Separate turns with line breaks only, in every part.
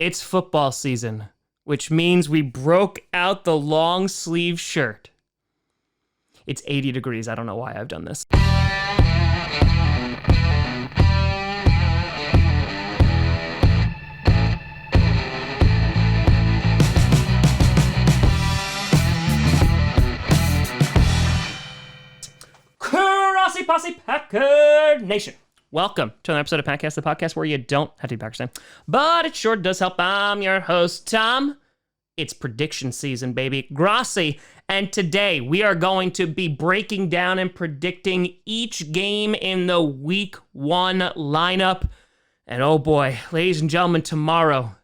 It's football season, which means we broke out the long sleeve shirt. It's 80 degrees. I don't know why I've done this. Grossi Posse Packer Nation. Welcome to another episode of Packcast, the podcast where you don't have to be Packers fan, but it sure does help. I'm your host, Tom. It's prediction season, baby. Grossi. And today we are going to be breaking down and predicting each game in the Week 1 lineup. And oh boy, ladies and gentlemen, tomorrow,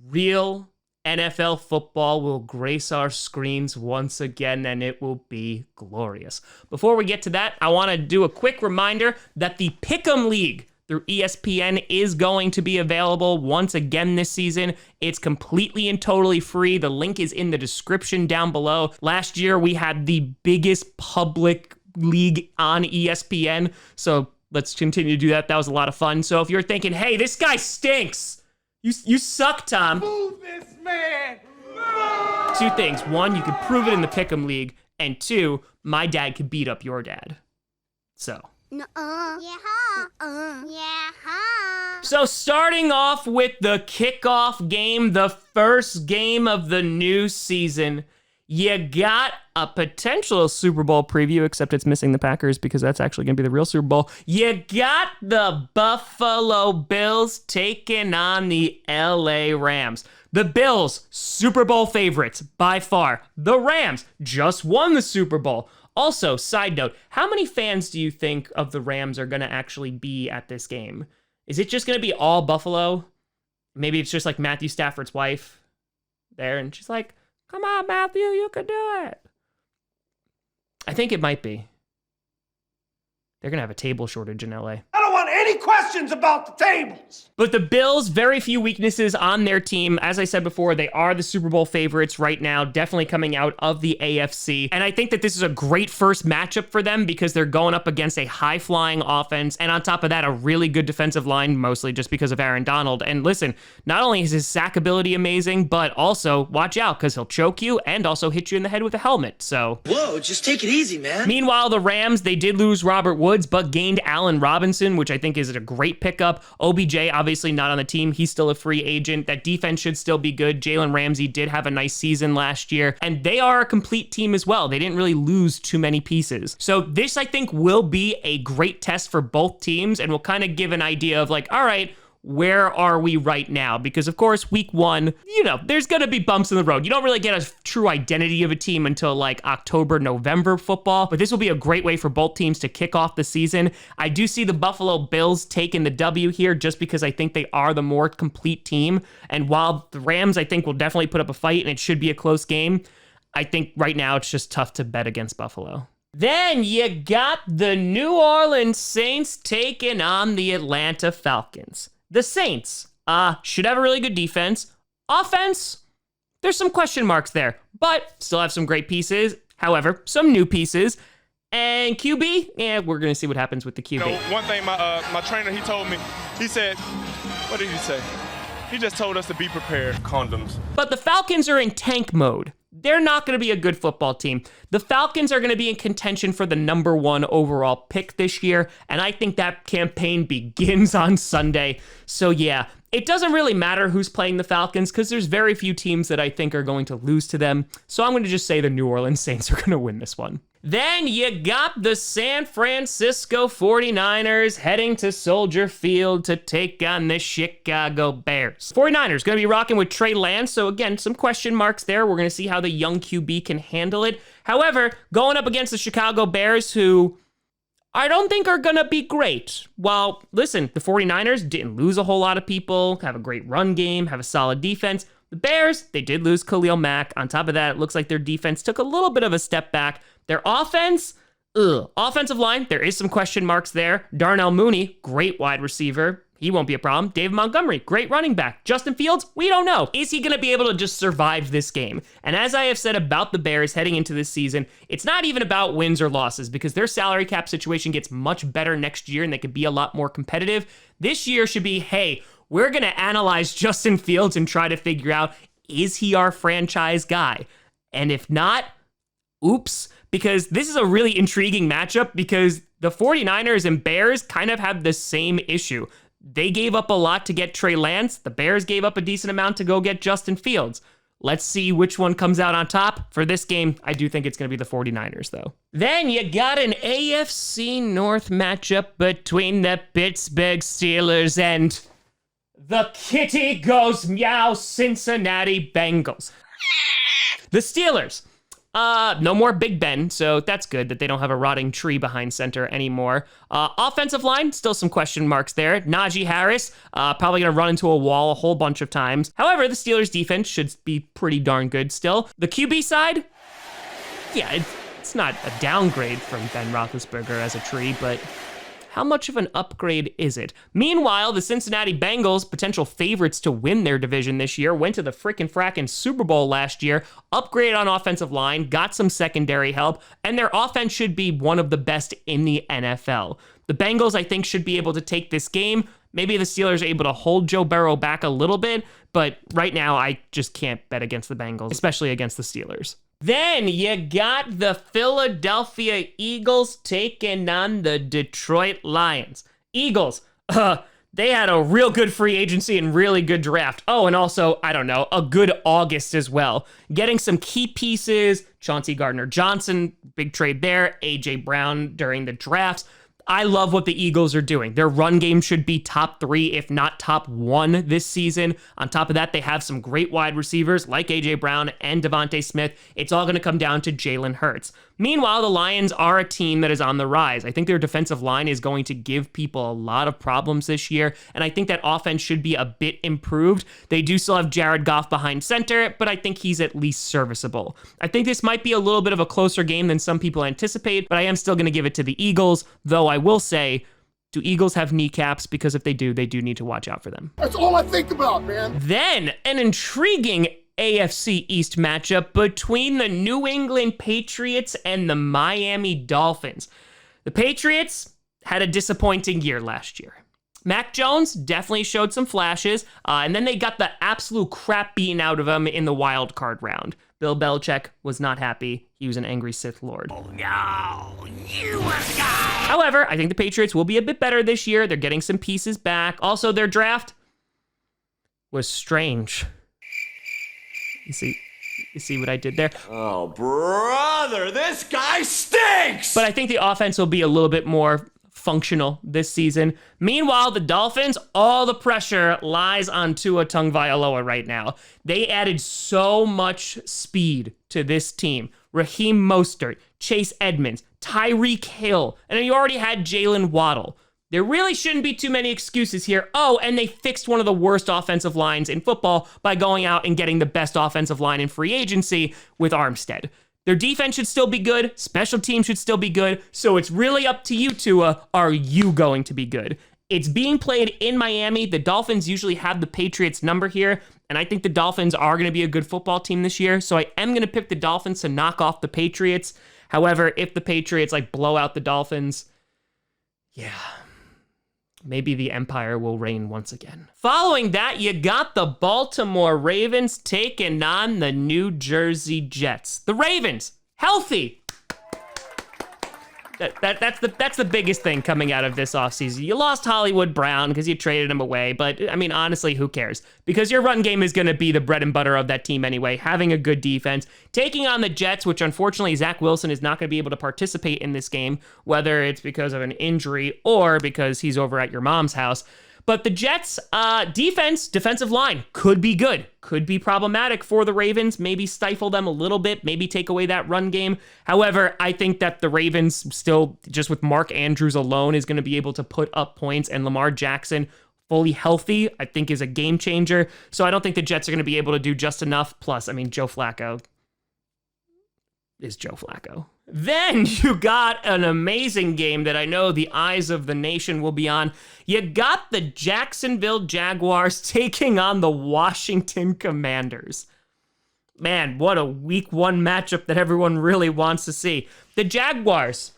real NFL football will grace our screens once again, and it will be glorious. Before we get to that, I want to do a quick reminder that the Pick'em League through ESPN is going to be available once again this season. It's completely and totally free. The link is in the description down below. Last year, we had the biggest public league on ESPN, so let's continue to do that. That was a lot of fun. So if you're thinking, hey, this guy stinks, you suck, Tom.
Move this man.
Two things. One, you could prove it in the Pick'em League. And two, my dad could beat up your dad. So. So starting off with the kickoff game, the first game of the new season, you got a potential Super Bowl preview, except it's missing the Packers because that's actually going to be the real Super Bowl. You got the Buffalo Bills taking on the LA Rams. The Bills, Super Bowl favorites by far. The Rams just won the Super Bowl. Also, side note, how many fans do you think of the Rams are going to actually be at this game? Is it just going to be all Buffalo? Maybe it's just like Matthew Stafford's wife there, and she's like, come on, Matthew, you can do it. I think it might be. They're going to have a table shortage in LA.
I don't want any questions about the tables.
But the Bills, very few weaknesses on their team. As I said before, they are the Super Bowl favorites right now, definitely coming out of the AFC. And I think that this is a great first matchup for them because they're going up against a high-flying offense. And on top of that, a really good defensive line, mostly just because of Aaron Donald. And listen, not only is his sack ability amazing, but also watch out because he'll choke you and also hit you in the head with a helmet. So,
whoa, just take it easy, man.
Meanwhile, the Rams, they did lose Robert Woods, but gained Allen Robinson, which I think is a great pickup. OBJ, obviously not on the team. He's still a free agent. That defense should still be good. Jalen Ramsey did have a nice season last year, and they are a complete team as well. They didn't really lose too many pieces. So this, I think, will be a great test for both teams, and will kind of give an idea of like, all right, where are we right now? Because, of course, Week 1, there's going to be bumps in the road. You don't really get a true identity of a team until like October, November football, but this will be a great way for both teams to kick off the season. I do see the Buffalo Bills taking the W here just because I think they are the more complete team. And while the Rams, I think, will definitely put up a fight and it should be a close game, I think right now it's just tough to bet against Buffalo. Then you got the New Orleans Saints taking on the Atlanta Falcons. The Saints should have a really good defense. Offense, there's some question marks there, but still have some great pieces. However, some new pieces. And QB, we're going to see what happens with the QB.
One thing my trainer, he told me, he said, what did he say? He just told us to be prepared. Condoms.
But the Falcons are in tank mode. They're not going to be a good football team. The Falcons are going to be in contention for the number 1 overall pick this year, and I think that campaign begins on Sunday. So yeah, it doesn't really matter who's playing the Falcons because there's very few teams that I think are going to lose to them. So I'm going to just say the New Orleans Saints are going to win this one. Then you got the San Francisco 49ers heading to Soldier Field to take on the Chicago Bears. 49ers going to be rocking with Trey Lance, so again, some question marks there. We're going to see how the young QB can handle it. However, going up against the Chicago Bears, who I don't think are going to be great. While, listen, the 49ers didn't lose a whole lot of people, have a great run game, have a solid defense. The Bears, they did lose Khalil Mack. On top of that, it looks like their defense took a little bit of a step back. Their offense, offensive line, there is some question marks there. Darnell Mooney, great wide receiver. He won't be a problem. David Montgomery, great running back. Justin Fields, we don't know. Is he going to be able to just survive this game? And as I have said about the Bears heading into this season, it's not even about wins or losses because their salary cap situation gets much better next year and they could be a lot more competitive. This year should be, hey, we're going to analyze Justin Fields and try to figure out, is he our franchise guy? And if not, oops, because this is a really intriguing matchup because the 49ers and Bears kind of have the same issue. They gave up a lot to get Trey Lance. The Bears gave up a decent amount to go get Justin Fields. Let's see which one comes out on top. For this game, I do think it's going to be the 49ers, though. Then you got an AFC North matchup between the Pittsburgh Steelers and the kitty goes meow Cincinnati Bengals. The Steelers. No more Big Ben, so that's good that they don't have a rotting tree behind center anymore. Offensive line, still some question marks there. Najee Harris, probably going to run into a wall a whole bunch of times. However, the Steelers' defense should be pretty darn good still. The QB side, yeah, it's not a downgrade from Ben Roethlisberger as a tree, but how much of an upgrade is it? Meanwhile, the Cincinnati Bengals, potential favorites to win their division this year, went to the frickin' Super Bowl last year, upgraded on offensive line, got some secondary help, and their offense should be one of the best in the NFL. The Bengals, I think, should be able to take this game. Maybe the Steelers are able to hold Joe Burrow back a little bit, but right now I just can't bet against the Bengals, especially against the Steelers. Then you got the Philadelphia Eagles taking on the Detroit Lions. Eagles, they had a real good free agency and really good draft. Oh, and also, I don't know, a good August as well. Getting some key pieces, Chauncey Gardner-Johnson, big trade there, A.J. Brown during the drafts. I love what the Eagles are doing. Their run game should be top 3, if not top 1 this season. On top of that, they have some great wide receivers like A.J. Brown and Devontae Smith. It's all going to come down to Jalen Hurts. Meanwhile, the Lions are a team that is on the rise. I think their defensive line is going to give people a lot of problems this year, and I think that offense should be a bit improved. They do still have Jared Goff behind center, but I think he's at least serviceable. I think this might be a little bit of a closer game than some people anticipate, but I am still going to give it to the Eagles, though I will say, do Eagles have kneecaps? Because if they do need to watch out for them.
That's all I think about, man.
Then, an intriguing AFC East matchup between the New England Patriots and the Miami Dolphins. The Patriots had a disappointing year last year. Mac Jones definitely showed some flashes, and then they got the absolute crap beaten out of them in the wild card round. Bill Belichick was not happy. He was an angry Sith Lord.
Oh, no, you guy.
However, I think the Patriots will be a bit better this year. They're getting some pieces back. Also, their draft was strange. You see what I did there?
Oh, brother, this guy stinks!
But I think the offense will be a little bit more functional this season. Meanwhile, the Dolphins, all the pressure lies on Tua Tagovailoa right now. They added so much speed to this team. Raheem Mostert, Chase Edmonds, Tyreek Hill, and then you already had Jalen Waddle. There really shouldn't be too many excuses here. Oh, and they fixed one of the worst offensive lines in football by going out and getting the best offensive line in free agency with Armstead. Their defense should still be good. Special teams should still be good. So it's really up to you, Tua. Are you going to be good? It's being played in Miami. The Dolphins usually have the Patriots number here, and I think the Dolphins are going to be a good football team this year. So I am going to pick the Dolphins to knock off the Patriots. However, if the Patriots blow out the Dolphins, yeah, maybe the Empire will reign once again. Following that, you got the Baltimore Ravens taking on the New Jersey Jets. The Ravens, healthy. That's the biggest thing coming out of this offseason. You lost Hollywood Brown because you traded him away, but I mean, honestly, who cares? Because your run game is going to be the bread and butter of that team anyway, having a good defense. Taking on the Jets, which unfortunately Zach Wilson is not going to be able to participate in this game, whether it's because of an injury or because he's over at your mom's house. But the Jets' defensive line could be good, could be problematic for the Ravens, maybe stifle them a little bit, maybe take away that run game. However, I think that the Ravens still, just with Mark Andrews alone, is going to be able to put up points, and Lamar Jackson, fully healthy, I think is a game changer. So I don't think the Jets are going to be able to do just enough. Plus, I mean, Joe Flacco is Joe Flacco. Then you got an amazing game that I know the eyes of the nation will be on. You got the Jacksonville Jaguars taking on the Washington Commanders. Man, what a week 1 matchup that everyone really wants to see. The Jaguars,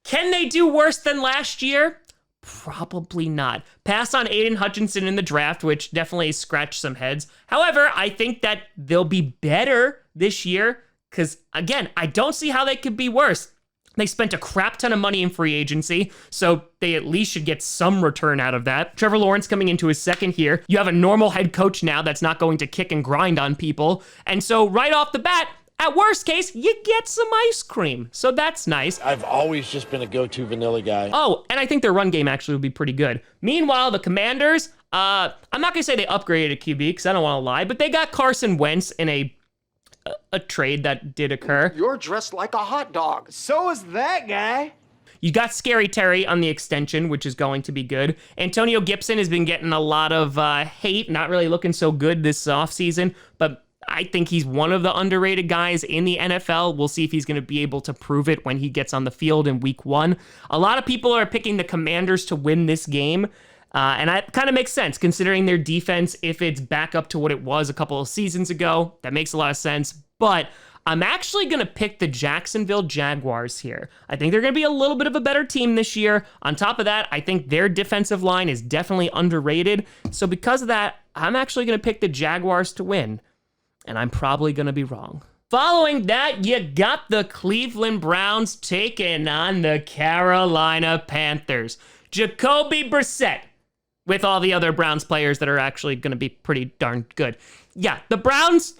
can they do worse than last year? Probably not. Pass on Aiden Hutchinson in the draft, which definitely scratched some heads. However, I think that they'll be better this year because, again, I don't see how they could be worse. They spent a crap ton of money in free agency, so they at least should get some return out of that. Trevor Lawrence coming into his second year. You have a normal head coach now that's not going to kick and grind on people. And so right off the bat, at worst case, you get some ice cream. So that's nice.
I've always just been a go-to vanilla guy.
Oh, and I think their run game actually would be pretty good. Meanwhile, the Commanders, I'm not going to say they upgraded a QB because I don't want to lie, but they got Carson Wentz in a trade that did occur.
You're dressed like a hot dog. So is that guy.
You got Scary Terry on the extension, which is going to be good. Antonio Gibson has been getting a lot of hate, not really looking so good this offseason, but I think he's one of the underrated guys in the NFL. We'll see if he's going to be able to prove it when he gets on the field in week 1. A lot of people are picking the Commanders to win this game. And that kind of makes sense considering their defense. If it's back up to what it was a couple of seasons ago, that makes a lot of sense. But I'm actually going to pick the Jacksonville Jaguars here. I think they're going to be a little bit of a better team this year. On top of that, I think their defensive line is definitely underrated. So because of that, I'm actually going to pick the Jaguars to win. And I'm probably going to be wrong. Following that, you got the Cleveland Browns taking on the Carolina Panthers. Jacoby Brissett, with all the other Browns players that are actually going to be pretty darn good. Yeah, the Browns,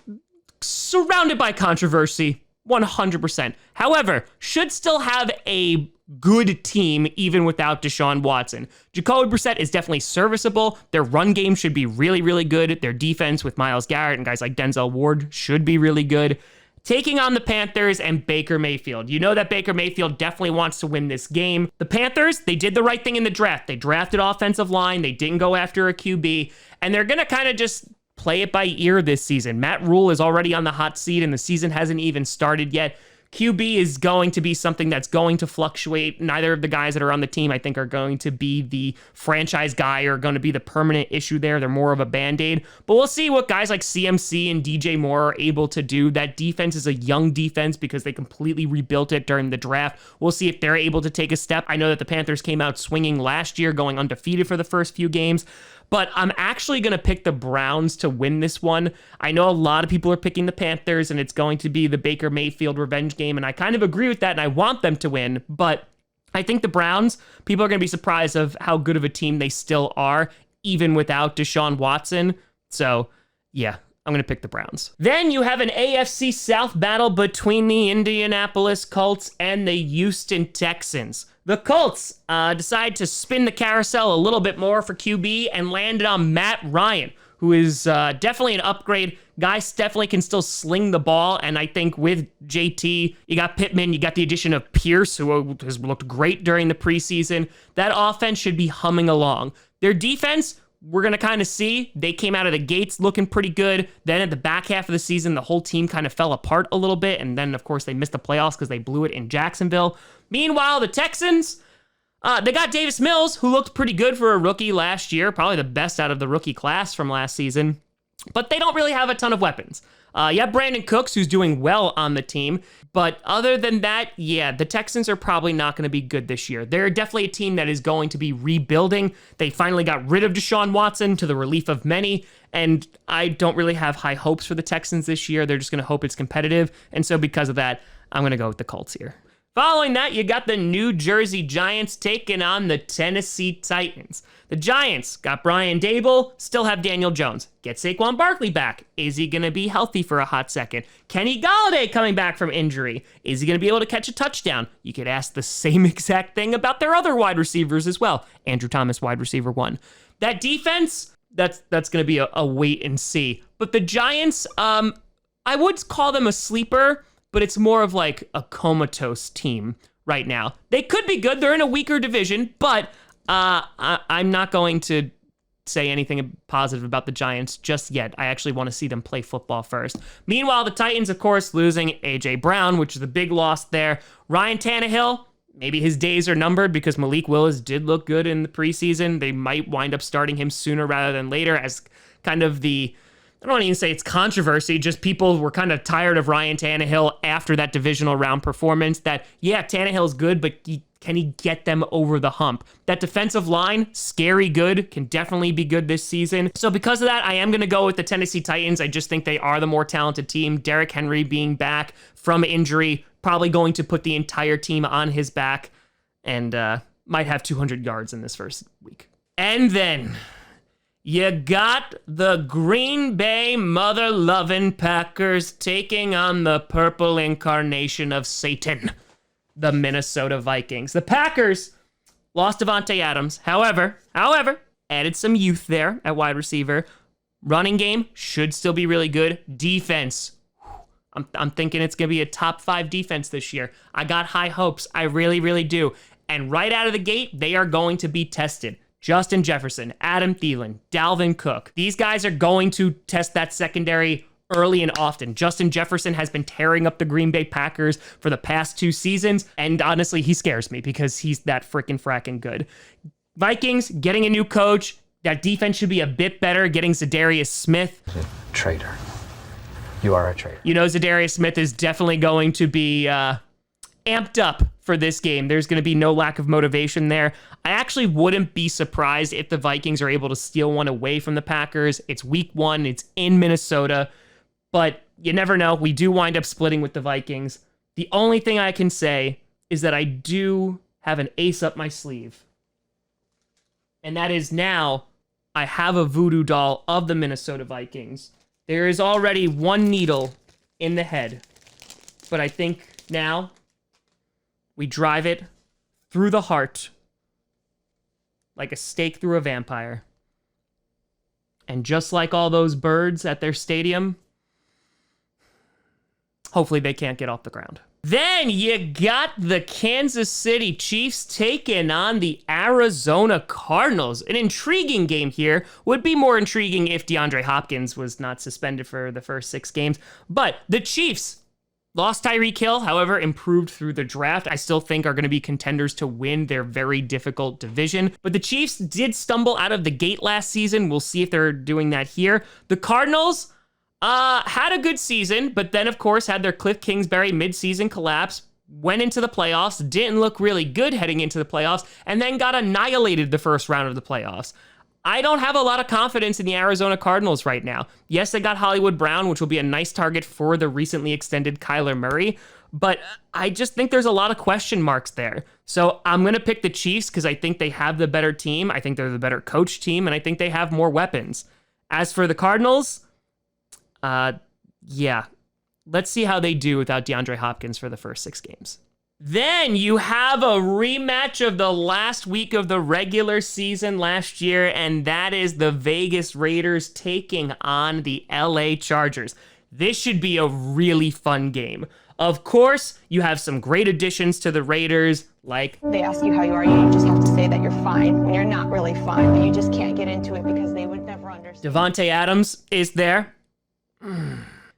surrounded by controversy, 100%. However, should still have a good team even without Deshaun Watson. Jacoby Brissett is definitely serviceable. Their run game should be really, really good. Their defense with Myles Garrett and guys like Denzel Ward should be really good. Taking on the Panthers and Baker Mayfield. You know that Baker Mayfield definitely wants to win this game. The Panthers, they did the right thing in the draft. They drafted offensive line. They didn't go after a QB. And they're going to kind of just play it by ear this season. Matt Rule is already on the hot seat and the season hasn't even started yet. QB is going to be something that's going to fluctuate. Neither of the guys that are on the team, I think, are going to be the franchise guy or going to be the permanent issue there. They're more of a Band-Aid. But we'll see what guys like CMC and DJ Moore are able to do. That defense is a young defense because they completely rebuilt it during the draft. We'll see if they're able to take a step. I know that the Panthers came out swinging last year, going undefeated for the first few games. But I'm actually going to pick the Browns to win this one. I know a lot of people are picking the Panthers, and it's going to be the Baker Mayfield revenge game, and I kind of agree with that, and I want them to win. But I think the Browns, people are going to be surprised of how good of a team they still are, even without Deshaun Watson. So, yeah, I'm going to pick the Browns. Then you have an AFC South battle between the Indianapolis Colts and the Houston Texans. The Colts decide to spin the carousel a little bit more for QB and landed on Matt Ryan, who is definitely an upgrade. Guys definitely can still sling the ball, and I think with JT, you got Pittman, you got the addition of Pierce, who has looked great during the preseason. That offense should be humming along. Their defense, we're going to kind of see. They came out of the gates looking pretty good. Then at the back half of the season, the whole team kind of fell apart a little bit. And then, of course, they missed the playoffs because they blew it in Jacksonville. Meanwhile, the Texans, they got Davis Mills, who looked pretty good for a rookie last year. Probably the best out of the rookie class from last season. But they don't really have a ton of weapons. You have Brandon Cooks, who's doing well on the team. But other than that, yeah, the Texans are probably not going to be good this year. They're definitely a team that is going to be rebuilding. They finally got rid of Deshaun Watson to the relief of many. And I don't really have high hopes for the Texans this year. They're just going to hope it's competitive. And so because of that, I'm going to go with the Colts here. Following that, you got the New Jersey Giants taking on the Tennessee Titans. The Giants got Brian Dable, still have Daniel Jones. Get Saquon Barkley back. Is he going to be healthy for a hot second? Kenny Golladay coming back from injury. Is he going to be able to catch a touchdown? You could ask the same exact thing about their other wide receivers as well. Andrew Thomas, wide receiver 1. That defense, that's going to be a wait and see. But the Giants, I would call them a sleeper, but it's more of like a comatose team right now. They could be good. They're in a weaker division, but I'm not going to say anything positive about the Giants just yet. I actually want to see them play football first. Meanwhile, the Titans, of course, losing A.J. Brown, which is the big loss there. Ryan Tannehill, maybe his days are numbered because Malik Willis did look good in the preseason. They might wind up starting him sooner rather than later as kind of the I don't even say it's controversy, just people were kind of tired of Ryan Tannehill after that divisional round performance that, yeah, Tannehill's good, but can he get them over the hump? That defensive line, scary good, can definitely be good this season. So because of that, I am going to go with the Tennessee Titans. I just think they are the more talented team. Derrick Henry being back from injury, probably going to put the entire team on his back and might have 200 yards in this first week. And then you got the Green Bay mother-loving Packers taking on the purple incarnation of Satan, the Minnesota Vikings. The Packers lost Davante Adams. However, added some youth there at wide receiver. Running game should still be really good. Defense, I'm thinking it's going to be a top 5 defense this year. I got high hopes. I really, really do. And right out of the gate, they are going to be tested. Justin Jefferson, Adam Thielen, Dalvin Cook. These guys are going to test that secondary early and often. Justin Jefferson has been tearing up the Green Bay Packers for the past 2 seasons, and honestly, he scares me because he's that freaking fracking good. Vikings getting a new coach. That defense should be a bit better, getting Zadarius Smith.
Traitor. You are a traitor.
You know, Zadarius Smith is definitely going to be amped up for this game. There's going to be no lack of motivation there. I actually wouldn't be surprised if the Vikings are able to steal one away from the Packers. It's week 1. It's in Minnesota. But you never know. We do wind up splitting with the Vikings. The only thing I can say is that I do have an ace up my sleeve. And that is now I have a voodoo doll of the Minnesota Vikings. There is already one needle in the head. But I think now we drive it through the heart like a stake through a vampire. And just like all those birds at their stadium, hopefully they can't get off the ground. Then you got the Kansas City Chiefs taking on the Arizona Cardinals. An intriguing game here. Would be more intriguing if DeAndre Hopkins was not suspended for the first 6 games. But the Chiefs lost Tyreek Hill, however, improved through the draft. I still think are going to be contenders to win their very difficult division. But the Chiefs did stumble out of the gate last season. We'll see if they're doing that here. The Cardinals had a good season, but then, of course, had their Cliff Kingsbury midseason collapse, went into the playoffs, didn't look really good heading into the playoffs, and then got annihilated the first round of the playoffs. I don't have a lot of confidence in the Arizona Cardinals right now. Yes, they got Hollywood Brown, which will be a nice target for the recently extended Kyler Murray, but I just think there's a lot of question marks there. So I'm going to pick the Chiefs because I think they have the better team. I think they're the better coach team, and I think they have more weapons. As for the Cardinals, yeah, let's see how they do without DeAndre Hopkins for the first 6 games. Then you have a rematch of the last week of the regular season last year, and that is the Vegas Raiders taking on the LA Chargers. This should be a really fun game. Of course, you have some great additions to the Raiders, like
they ask you how you are, you just have to say that you're fine when you're not really fine, but you just can't get into it because they would never understand.
Davante Adams is there.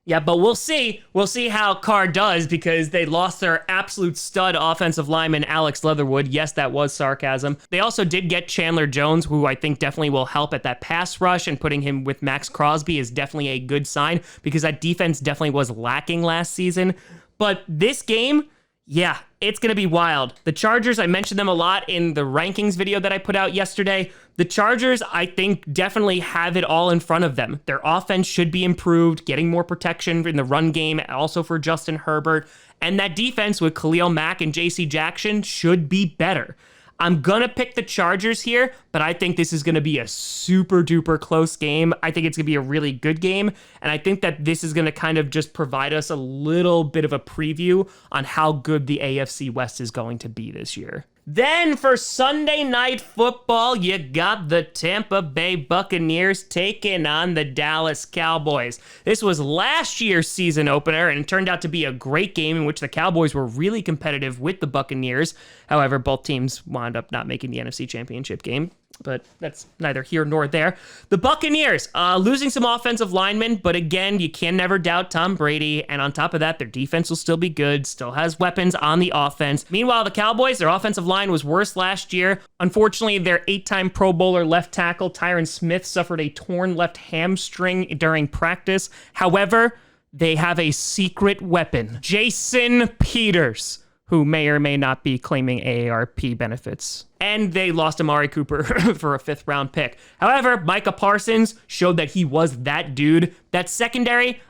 Yeah, but we'll see. We'll see how Carr does because they lost their absolute stud offensive lineman, Alex Leatherwood. Yes, that was sarcasm. They also did get Chandler Jones, who I think definitely will help at that pass rush, and putting him with Max Crosby is definitely a good sign because that defense definitely was lacking last season. But this game, yeah, it's going to be wild. The Chargers, I mentioned them a lot in the rankings video that I put out yesterday. The Chargers, I think, definitely have it all in front of them. Their offense should be improved, getting more protection in the run game, also for Justin Herbert. And that defense with Khalil Mack and J.C. Jackson should be better. I'm going to pick the Chargers here, but I think this is going to be a super duper close game. I think it's going to be a really good game. And I think that this is going to kind of just provide us a little bit of a preview on how good the AFC West is going to be this year. Then for Sunday Night Football, you got the Tampa Bay Buccaneers taking on the Dallas Cowboys. This was last year's season opener, and it turned out to be a great game in which the Cowboys were really competitive with the Buccaneers. However, both teams wound up not making the NFC Championship game. but that's neither here nor there. The Buccaneers, losing some offensive linemen, but again, you can never doubt Tom Brady, and on top of that, their defense will still be good, still has weapons on the offense. Meanwhile, the Cowboys, their offensive line was worse last year. Unfortunately, their 8-time Pro Bowler left tackle, Tyron Smith, suffered a torn left hamstring during practice. However, they have a secret weapon, Jason Peters, who may or may not be claiming AARP benefits. And they lost Amari Cooper for a 5th-round pick. However, Micah Parsons showed that he was that dude. That secondary,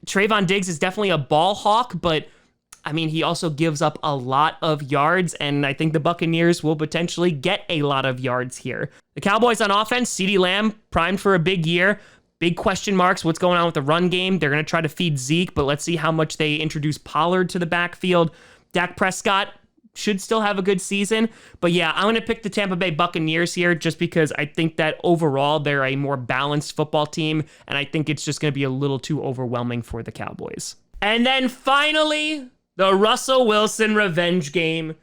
Trayvon Diggs is definitely a ball hawk, but I mean, he also gives up a lot of yards, and I think the Buccaneers will potentially get a lot of yards here. The Cowboys on offense, CeeDee Lamb, primed for a big year. Big question marks, what's going on with the run game? They're going to try to feed Zeke, but let's see how much they introduce Pollard to the backfield. Dak Prescott should still have a good season. But yeah, I'm going to pick the Tampa Bay Buccaneers here just because I think that overall they're a more balanced football team, and I think it's just going to be a little too overwhelming for the Cowboys. And then finally, the Russell Wilson revenge game.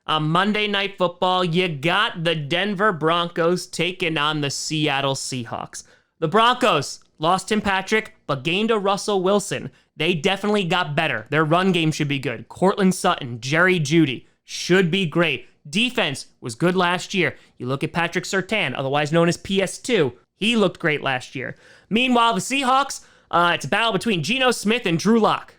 On Monday Night Football, you got the Denver Broncos taking on the Seattle Seahawks. The Broncos lost Tim Patrick, but gained a Russell Wilson. They definitely got better. Their run game should be good. Cortland Sutton, Jerry Jeudy should be great. Defense was good last year. You look at Patrick Surtain, otherwise known as PS2. He looked great last year. Meanwhile, the Seahawks, it's a battle between Geno Smith and Drew Lock.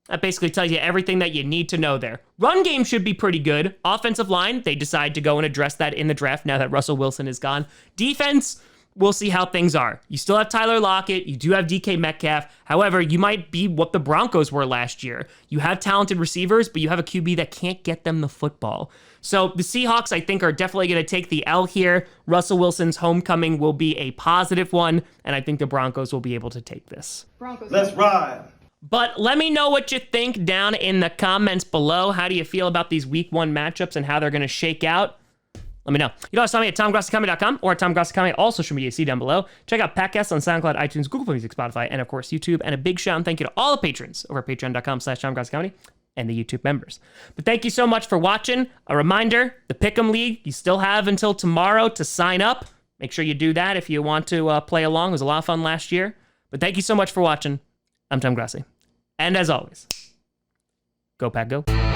That basically tells you everything that you need to know there. Run game should be pretty good. Offensive line, they decide to go and address that in the draft now that Russell Wilson is gone. Defense, we'll see how things are. You still have Tyler Lockett. You do have DK Metcalf. However, you might be what the Broncos were last year. You have talented receivers, but you have a QB that can't get them the football. So the Seahawks, I think, are definitely going to take the L here. Russell Wilson's homecoming will be a positive one, and I think the Broncos will be able to take this.
Let's ride.
But let me know what you think down in the comments below. How do you feel about these week 1 matchups and how they're going to shake out? Let me know. You can always find me at TomGrossiComedy.com or at TomGrossiComedy, all social media, see down below. Check out podcasts on SoundCloud, iTunes, Google Play Music, Spotify, and of course, YouTube. And a big shout and thank you to all the patrons over at patreon.com/TomGrossiComedy and the YouTube members. But thank you so much for watching. A reminder, the Pick'em League, you still have until tomorrow to sign up. Make sure you do that if you want to play along. It was a lot of fun last year. But thank you so much for watching. I'm Tom Grossi. And as always, go Pack Go.